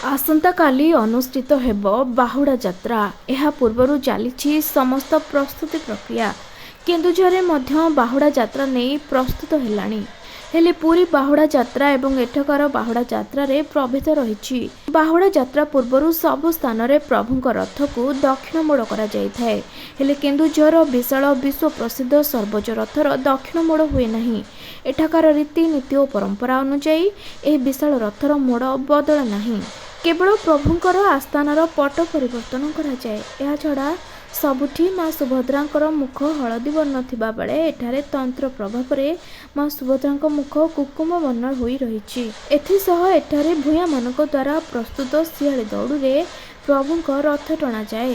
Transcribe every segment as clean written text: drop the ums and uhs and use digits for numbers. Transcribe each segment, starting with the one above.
आसंता काली अनुष्ठित हेब बाहुड़ा यात्रा। यह पूर्व चली समस्त प्रस्तुति प्रक्रिया। केन्दुझर मध्य बाहुड़ा यात्रा नहीं प्रस्तुत हेलानी। हेले पूरी बाहुड़ा यात्रा एवं एठकार बाहुड़ा यात्रा रे प्रभेद रही। बाहुड़ा यात्रा पूर्व सबु स्थान रे प्रभुंक रथ को दक्षिण मोड़ करा जायଥାଏ। हेले केन्दुझर विशाल विश्व प्रसिद्ध सर्वोच्च रथर दक्षिण मोड़ हुए नहीं। एठाकार रीति नीति और परंपरा अनुଯାयी यह विशाल रथर मोड़ बदल नहीं। केवल प्रभुंकर आस्थानार पट परिवर्तन करा जाए। यह छड़ा सबुठी माँ सुभद्रांकर मुख हलदी वर्ण थिबा बेले एठारे तंत्र प्रभाव रे माँ सुभद्रांक मुख कुकुम वर्ण होई रहिछि। एथिसह एठारे भूया मानक द्वारा प्रस्तुत सियाली दौड़ रे प्रभुंक रथ टणा जाए।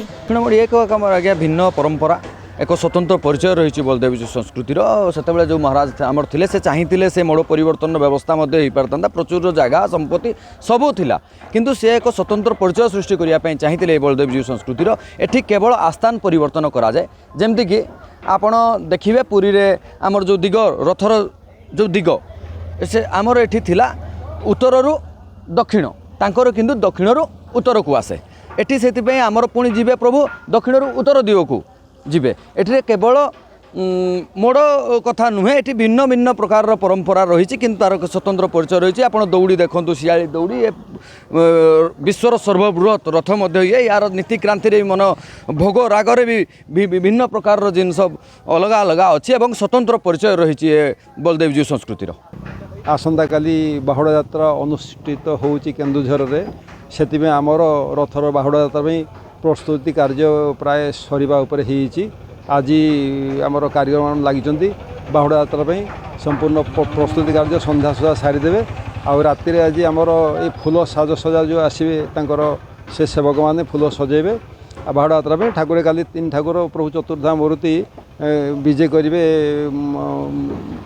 एक आज्ञा भिन्न परंपरा एक स्वतंत्र परिचय रही बलदेव संस्कृतिर से जो महाराज आमर थे से चाहिए से मोड़ परिवर्तन व्यवस्था हो पारता प्रचुर जगह संपत्ति सबू थिला किंतु से एक स्वतंत्र परिचय सृष्टि करने चाहिए बलदेव संस्कृतिर एठी केवल आस्थान परिवर्तन करा जाए जमती कि आपण देखिए पुरी रे आमर जो दिग रथर जो दिग से आमर एठी थिला उत्तर रु दक्षिण तांकर किंतु दक्षिण रु उत्तर को आसे एठी से आमर पुणी जीवे प्रभु दक्षिण रु उत्तर दिग को जीवे एठरे केवल मोड़ कथा नुहे एठी भिन्न भिन्न प्रकार परंपरा रही किंतु तार स्वतंत्र परिचय रही। आप दौड़ी देखु शियाली दौड़ी विश्वर सर्वबृहत रथ ये यार नीतिक्रांति मन भोग रागरे भी विभिन्न प्रकार जिनस अलग अलग अच्छी और स्वतंत्र परिचय रही बलदेव संस्कृतिर। आसंता काली बाहुड़ा यात्रा अनुष्ठित होउची केन्दुझर रे सेति आमर रथर बाहुड़ा यात्रा प्रस्तुति कार्य प्राय सरीबा उपरे होईची। आज आमर कार्यक्रम लगी बाहुड़ा यात्रा संपूर्ण प्रस्तुति कार्य संध्या सुधा सारीदेवे आ राति आज आमर ये फूल साजसजा जो आसवे से सेवक मैंने फूल सजेबे बाहुड़ा यात्रा ठाकुर काली तीन ठाकुर प्रभु चतुर्धा मूर्ति विजे करेंगे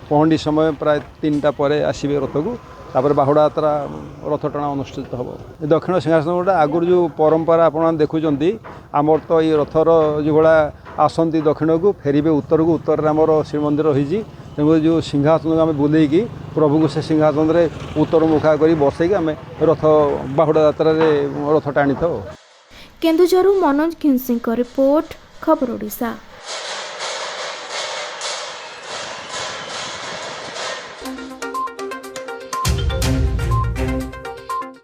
पहंडी समय प्राय 3टा पर आसवे रथ को तापर बाहुड़ा यात्रा रथ टणा अनुष्ठित हम। दक्षिण सिंहासन गोटे आगुरी जो परंपरा आप देखुं आमर तो ये रथर जो भाया आसती दक्षिण को फेरबे उत्तर को उत्तर आमर श्रीमंदिर रही जो सिंहासन को आम बुलेकी प्रभु को से सिंहासन में उत्तर मुखा कर बसैक आम रथ बाहुड़ा यात्रा रथ टाणी था। केन्दुझर मनोज घिंसी रिपोर्ट खबर ओडिशा।